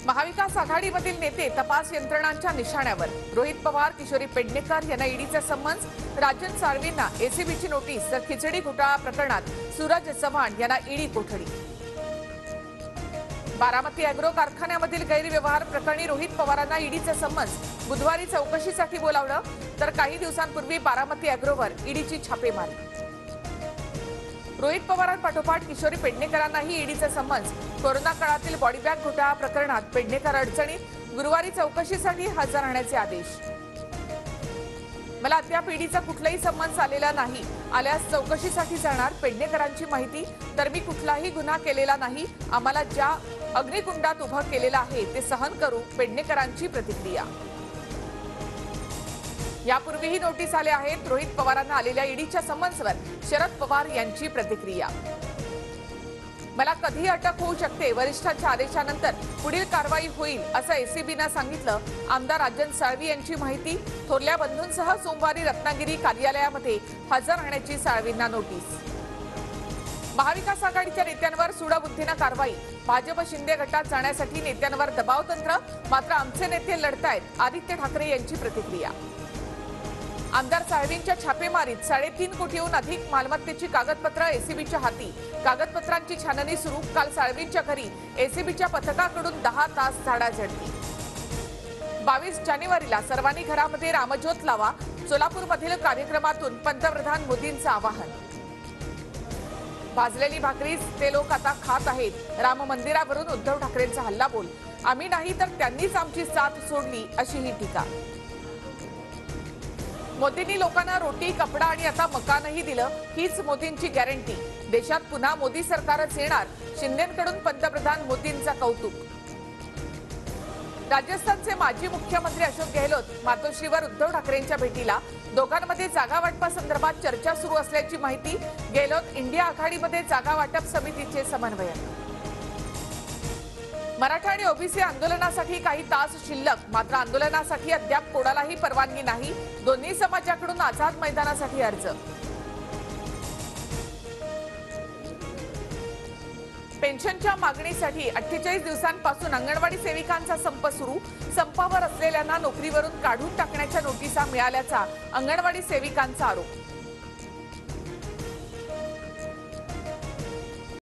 महाविकास आघाडीमधील नेते तपास यंत्रणांच्या निशाण्यावर। रोहित पवार, किशोरी पेडणेकर यांना ईडीचा समन्स। राजन साळवींना एसीबीची नोटीस तर खिचडी घोटाळा प्रकरणात सूरज चव्हाण यांना ईडी कोठडी। बारामती अॅग्रो कारखान्यामधील गैरव्यवहार प्रकरणी रोहित पवारांना ईडीचा समन्स। बुधवारी चौकशीसाठी बोलावलं तर काही दिवसांपूर्वी बारामती अॅग्रोवर ईडीची छापेमारी। रोहित पवारांपाठोपाठ किशोरी पेडणेकरांनाही ईडीचा समन्स। कोरोना काळातील बॉडी बॅग घोटाळा प्रकरणात पेडणेकर अडचणीत। गुरुवारी चौकशीसाठी हजर राहण्याचे आदेश। मला अद्याप ईडीचा कुठलाही समन्स आलेला नाही, आल्यास चौकशीसाठी जाणार। पेडणेकरांची माहिती तर मी कुठलाही गुन्हा केलेला नाही, आम्हाला ज्या अग्निकुंडात उभं केलेलं आहे ते सहन करू। पेडणेकरांची प्रतिक्रिया। यापूर्वीही नोटीस आले आहेत। रोहित पवारांना आलेल्या ईडीच्या समन्सवर शरद पवार यांची प्रतिक्रिया। मला कधी अटक होऊ शकते, वरिष्ठांच्या आदेशानंतर पुढील कारवाई होईल असं एसीबीने सांगितलं। आमदार राजन साळवी यांची माहिती। थोरल्या बंधूंसह सोमवारी रत्नागिरी कार्यालयामध्ये हजर राहण्याची साळवींना नोटीस। महाविकास आघाडीच्या नेत्यांवर सूडबुद्धीने कारवाई। भाजप शिंदे गटात जाण्यासाठी नेत्यांवर दबाव तंत्र, मात्र आमचे नेते लढतायत। आदित्य ठाकरे यांची प्रतिक्रिया। आमदार साळवींच्या छापेमारीत 3.5 कोटीहून अधिक मालमत्तेची कागदपत्र एसीबीच्या हाती। कागदपत्रांची छाननी सुरू। काल साळवींच्या घरी एसीबीच्या पथकाकडून 10 तास झाडाझडती। 22 जानेवारीला सर्वांनी घरामध्ये रामज्योत लावा। सोलापूरमधील कार्यक्रमातून पंतप्रधान मोदींचं आवाहन। भाजलेली भाकरीच ते लोक आता खात आहेत। राम मंदिरावरून उद्धव ठाकरेंचा हल्लाबोल। आम्ही नाही तर त्यांनीच आमची साथ सोडली, अशी ही टीका। मोदींनी लोकांना रोटी, कपडा आणि आता मकानही दिलं, हीच मोदींची गॅरंटी। देशात पुन्हा मोदी सरकारच येणार। शिंदेंकडून पंतप्रधान मोदींचा कौतुक। राजस्थानचे माजी मुख्यमंत्री अशोक गेहलोत मातोश्रीवर उद्धव ठाकरेंच्या भेटीला। दोघांमध्ये जागा वाटपासंदर्भात चर्चा सुरू असल्याची माहिती। गेहलोत इंडिया आघाडीमध्ये जागा वाटप समितीचे समन्वयक। मराठा आणि ओबीसी आंदोलनासाठी काही तास शिल्लक, मात्र आंदोलनासाठी अद्याप कोणालाही परवानगी नाही। दोन्ही समाजाकडून आझाद मैदानासाठी अर्ज। पेन्शनच्या मागणीसाठी 48 दिवसांपासून अंगणवाडी सेविकांचा संप सुरू। संपावर असलेल्यांना नोकरीवरून काढून टाकण्याच्या नोटिसा मिळाल्याचा अंगणवाडी सेविकांचा आरोप।